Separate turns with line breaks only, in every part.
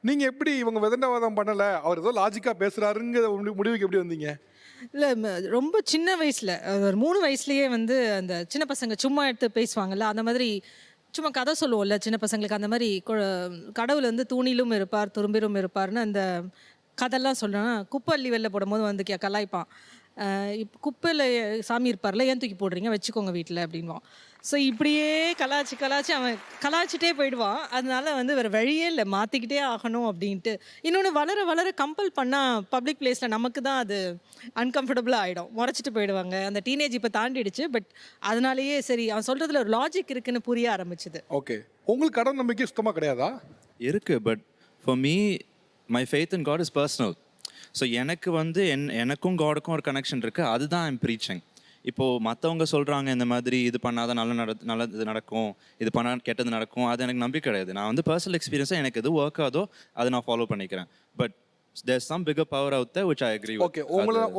நீங்க எப்படி இவங்க விதண்டாவாதம் பண்ணல, அவர் ஏதோ லாஜிக்கா பேசுறாருங்கிற முடிவுக்கு எப்படி வந்தீங்க?
இல்ல ரொம்ப சின்ன வயசுல ஒரு 3 வயசுலயே வந்து அந்த சின்ன பசங்க சும்மா எடுத்து பேசுவாங்கல்ல, அந்த மாதிரி சும்மா கதை சொல்லுவோம்ல சின்ன பசங்களுக்கு, அந்த மாரி கடவுள் வந்து தூணிலும் இருப்பார், துரும்பிலும் இருப்பார்ன்னு அந்த கதைலாம் சொல்றேன். குப்பை அள்ளி வெளில போடும்போது வந்து கலாய்ப்பான். குப்பையில சாமி இருப்பார்ல, ஏன் தூக்கி போடுறீங்க? வச்சுக்கோங்க வீட்ல அப்படின்வான். ஸோ இப்படியே கலாய்ச்சி கலாய்ச்சி அவன் கலாய்ச்சிட்டே போயிடுவான். அதனால வந்து வேறு வழியே இல்லை, மாற்றிக்கிட்டே ஆகணும் அப்படின்ட்டு. இன்னொன்று வளர வளர கம்பல் பண்ணால் பப்ளிக் பிளேஸில் நமக்கு தான் அது அன்கம்ஃபர்டபுளாக ஆகிடும். முறைச்சிட்டு போயிடுவாங்க. அந்த டீனேஜ் இப்போ தாண்டிடுச்சு. பட் அதனாலேயே சரி அவன் சொல்கிறதுல ஒரு லாஜிக் இருக்குன்னு புரிய ஆரம்பிச்சுது.
ஓகே. உங்களுக்கு கடவுள் நம்பிக்கை சுத்தமாக கிடையாதா?
இருக்கு. But for me my faith in God is personal. So எனக்கு வந்து எனக்கும் காடுக்கும் ஒரு கனெக்ஷன் இருக்குது. அதுதான் ஐம் ப்ரீச்சிங். இப்போது மற்றவங்க சொல்கிறாங்க இந்த மாதிரி இது பண்ணாதான் நல்லது நடக்கும், இது பண்ணால் கெட்டது நடக்கும், அது எனக்கு நம்பிக்கை கிடையாது. நான் வந்து பர்சனல் எக்ஸ்பீரியன்ஸாக எனக்கு எது ஒர்க் ஆகுதோ அதை நான் ஃபாலோ பண்ணிக்கிறேன். But there's some bigger power out there which I agree with.
Okay.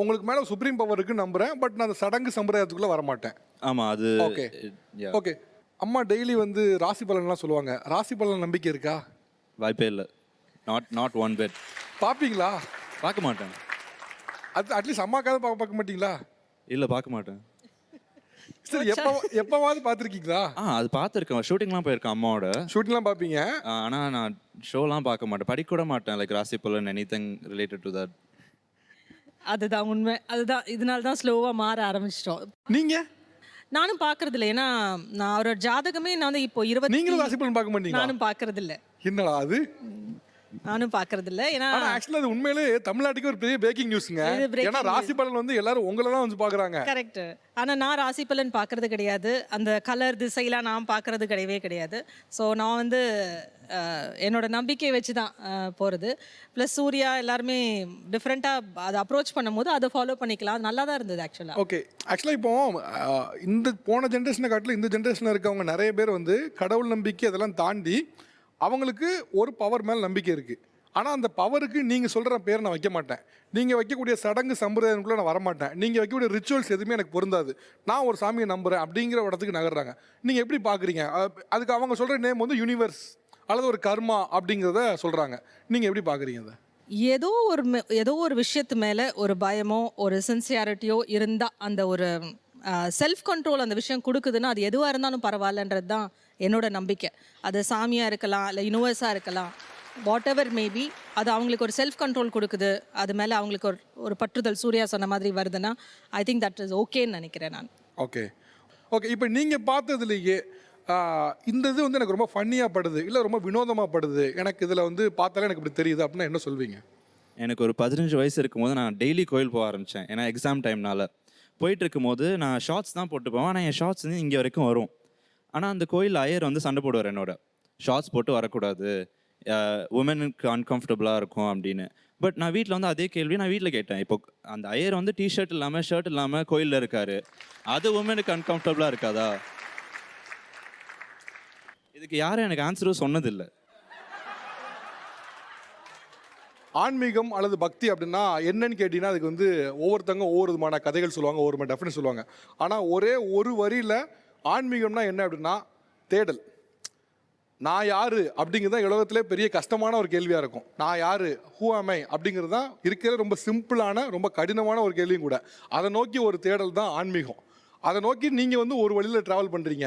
உங்களுக்கு மேலே சுப்ரீம் பவர் இருக்குன்னு நம்புகிறேன். பட் நான் அந்த சடங்கு சம்பிரதாயத்துக்குள்ளே வரமாட்டேன்.
ஆமாம் அது
ஓகே. ஓகே. அம்மா டெய்லி வந்து ராசி பலன்லாம் சொல்லுவாங்க. ராசி பலன் நம்பிக்கை இருக்கா?
வாய்ப்பே இல்லை. Not one bet.
பார்ப்பீங்களா?
பார்க்க மாட்டேன்.
அது அட்லீஸ்ட் அம்மாக்காவது பார்க்க மாட்டீங்களா?
இல்லை பார்க்க மாட்டேன்.
சரி, எப்போவாவது பார்த்துருக்கீங்களா?
அது பார்த்துருக்கேன். ஷூட்டிங்லாம் போயிருக்கேன் அம்மாவோட.
ஷூட்டிங்லாம் பார்ப்பீங்க?
ஆனால் நான் ஷோலாம் பார்க்க மாட்டேன், படிக்க கூட மாட்டேன். லைக் ராசி பலன் எனிதிங் ரிலேட்டட் டு தட்.
அதுதான் உண்மை. அதுதான் இதனால தான் ஸ்லோவாக மாற ஆரம்பிச்சிட்டோம்.
நீங்கள்?
நானும் பார்க்கறது இல்லை. ஏன்னா நான் அவரோட ஜாதகமே நான் வந்து இப்போ
நீங்களும் ராசி பலன் பார்க்க மாட்டீங்க?
நானும் பார்க்கறது இல்லை.
என்னடா அது?
நானும் பார்க்கறது இல்லை. ஏன்னா
ஆக்சுவலா அது உண்மையிலே தமிழ்நாட்டுக்கு ஒரு பெரிய பிரேக்கிங் நியூஸ்ங்க. ஏன்னா ராசி பலன் வந்து எல்லாரும் உங்களை தான் வந்து பார்க்குறாங்க.
கரெக்ட். ஆனால் நான் ராசி பலன் பார்க்கறது கிடையாது. அந்த கலர் திசையெல்லாம் நான் பார்க்கறது கிடையவே கிடையாது. ஸோ நான் வந்து என்னோட நம்பிக்கையை வச்சு தான் போகிறது. ப்ளஸ் சூர்யா எல்லாருமே டிஃப்ரெண்ட்டாக அதை அப்ரோச் பண்ணும்போது அதை ஃபாலோ பண்ணிக்கலாம். அது நல்லா தான் இருந்தது ஆக்சுவலாக.
ஓகே. ஆக்சுவலாக இப்போ இந்த போன ஜென்ரேஷனை காட்டிலும் இந்த ஜென்ரேஷனில் இருக்கவங்க நிறைய பேர் வந்து கடவுள் நம்பிக்கை அதெல்லாம் தாண்டி அவங்களுக்கு ஒரு பவர் மேலே நம்பிக்கை இருக்குது. ஆனால் அந்த பவருக்கு நீங்கள் சொல்கிற பேரை நான் வைக்க மாட்டேன், நீங்கள் வைக்கக்கூடிய சடங்கு சம்பிரதாயங்களுக்குள்ளே நான் வரமாட்டேன், நீங்கள் வைக்கக்கூடிய ரிச்சுவல்ஸ் எதுவுமே எனக்கு பொருந்தாது, நான் ஒரு சாமியை நம்புகிறேன் அப்படிங்கிற இடத்துக்கு நகர்றாங்க. நீங்கள் எப்படி பார்க்குறீங்க? அதுக்கு அவங்க சொல்கிற நேம் வந்து யூனிவர்ஸ் அல்லது ஒரு கர்மா அப்படிங்கிறத சொல்கிறாங்க. நீங்கள் எப்படி பார்க்குறீங்க அதை?
ஏதோ ஒரு விஷயத்து மேலே ஒரு பயமோ ஒரு சின்சியாரிட்டியோ இருந்தால் அந்த ஒரு செல்ஃப் கண்ட்ரோல் அந்த விஷயம் கொடுக்குதுன்னா அது எதுவாக இருந்தாலும் பரவாயில்லன்றது தான் என்னோட நம்பிக்கை. அது சாமியாக இருக்கலாம், இல்லை யூனிவர்ஸாக இருக்கலாம், வாட் எவர் மேபி. அது அவங்களுக்கு ஒரு செல்ஃப் கண்ட்ரோல் கொடுக்குது, அது மேலே அவங்களுக்கு ஒரு பற்றுதல் சூர்யா சொன்ன மாதிரி வருதுன்னா ஐ திங்க் தட் இஸ் ஓகேன்னு நினைக்கிறேன் நான்.
ஓகே. ஓகே. இப்போ நீங்கள் பார்த்ததுலேயே இந்த இது வந்து எனக்கு ரொம்ப ஃபன்னியாக படுது, இல்லை ரொம்ப வினோதமாக படுது, எனக்கு இதில் வந்து பார்த்தாலே எனக்கு இப்படி தெரியுது அப்படின்னா என்ன சொல்வீங்க?
எனக்கு ஒரு 15 வயசு இருக்கும்போது நான் டெய்லி கோயில் போக ஆரம்பித்தேன். ஏன்னா எக்ஸாம் டைம்னால போயிட்டு இருக்கும்போது நான் ஷார்ட்ஸ் தான் போட்டு போவேன். ஆனால் என் ஷார்ட்ஸ் வந்து இங்கே வரைக்கும் வரும். ஆனால் அந்த கோயில் ஐயர் வந்து சண்டை போடுவார் என்னோட, ஷார்ட்ஸ் போட்டு வரக்கூடாது, உமனுக்கு அன்கம்ஃபர்டபுளாக இருக்கும் அப்படின்னு. பட் நான் வீட்டில் வந்து அதே கேள்வி நான் வீட்டில் கேட்டேன். இப்போ அந்த ஐயர் வந்து டிஷர்ட் இல்லாமல் ஷர்ட் இல்லாமல் கோயிலில் இருக்காரு, அது உமனுக்கு அன்கம்ஃபர்டபுளாக இருக்காதா? இதுக்கு யாரும் எனக்கு ஆன்சரும் சொன்னதில்லை.
ஆன்மீகம் அல்லது பக்தி அப்படின்னா என்னன்னு கேட்டிங்கன்னா அதுக்கு வந்து ஒவ்வொருத்தவங்க ஒவ்வொரு விதமான கதைகள் சொல்லுவாங்க, ஒவ்வொரு மாதிரி டெஃபினேஷன் சொல்லுவாங்க. ஆனால் ஒரே ஒரு வரியில் ஆன்மீகம்னா என்ன அப்படின்னா தேடல். நான் யார் அப்படிங்கிறது தான் உலகத்திலே பெரிய கஷ்டமான ஒரு கேள்வியாக இருக்கும். நான் யார், ஹூ ஆம் ஐ அப்படிங்கிறது தான் இருக்கிற ரொம்ப சிம்பிளான ரொம்ப கடினமான ஒரு கேள்வியும் கூட. அதை நோக்கி ஒரு தேடல் தான் ஆன்மீகம். அதை நோக்கி நீங்கள் வந்து ஒரு வழியில் ட்ராவல் பண்ணுறீங்க.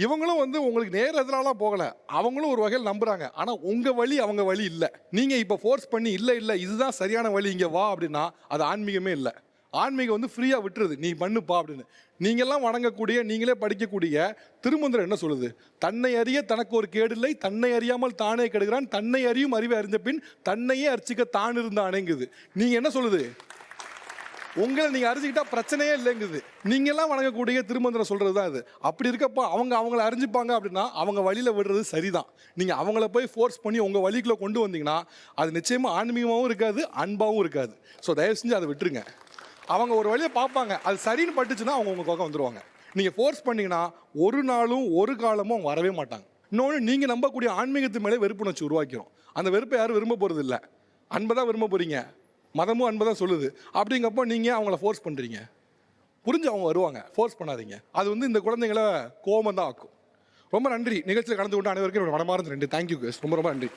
இவங்களும் வந்து உங்களுக்கு நேர எதிராலாம் போகலை, அவங்களும் ஒரு வகையில் நம்புகிறாங்க. ஆனால் உங்கள் வழி அவங்க வழி இல்லை. நீங்கள் இப்போ ஃபோர்ஸ் பண்ணி இல்லை இதுதான் சரியான வழி, இங்கே வா அப்படின்னா அது ஆன்மீகமே இல்லை. ஆன்மீகம் வந்து ஃப்ரீயாக விட்டுருது, நீ பண்ணுப்பா அப்படின்னு. நீங்கள்லாம் வணங்கக்கூடிய, நீங்களே படிக்கக்கூடிய திருமந்திரம் என்ன சொல்லுது? தன்னை அறிய தனக்கு ஒரு கேடு இல்லை, தன்னை அறியாமல் தானே கெடுகிறான், தன்னை அறியும் அறிவை அறிந்த பின் தன்னையே அர்ச்சிக்க தான் இருந்தானேங்குது. நீங்கள் என்ன சொல்லுது? உங்களை நீங்கள் அறிஞ்சிக்கிட்டா பிரச்சனையே இல்லைங்குது. நீங்கள்லாம் வணங்கக்கூடிய திருமந்திரம் சொல்கிறது தான் அது. அப்படி இருக்கப்போ அவங்கள அறிஞ்சிப்பாங்க அப்படின்னா அவங்க வழியில் விடுறது சரிதான். நீங்கள் அவங்கள போய் ஃபோர்ஸ் பண்ணி உங்கள் வழிக்குள்ளே கொண்டு வந்தீங்கன்னா அது நிச்சயமாக ஆன்மீகமாகவும் இருக்காது, அன்பாகவும் இருக்காது. ஸோ தயவு செஞ்சு அதை விட்டுருங்க. அவங்க ஒரு வழியை பார்ப்பாங்க, அது சரின்னு பட்டுச்சுன்னா அவங்க உங்கள் பக்கம் வந்துடுவாங்க. நீங்கள் ஃபோர்ஸ் பண்ணிங்கன்னா ஒரு நாளும் ஒரு காலமும் அவங்க வரவே மாட்டாங்க. இன்னொன்று, நீங்கள் நம்பக்கூடிய ஆன்மீகத்து மேலே வெறுப்புணர்ச்சி உருவாக்கிறோம். அந்த வெறுப்பை யாரும் விரும்ப போகிறது இல்லை, அன்பை தான் விரும்ப போகிறீங்க. மதமும் அன்பை தான் சொல்லுது. அப்படிங்கப்போ நீங்கள் அவங்கள ஃபோர்ஸ் பண்ணுறீங்க. புரிஞ்சு அவங்க வருவாங்க, ஃபோர்ஸ் பண்ணாதீங்க. அது வந்து இந்த குழந்தைங்கள கோபம் தான் ஆக்கும். ரொம்ப நன்றி. நிகழ்ச்சியில் கலந்து கொண்டு அனைவருக்கும் என்னோட மனமார்ந்த நன்றி. தேங்க்யூ. ரொம்ப ரொம்ப நன்றி.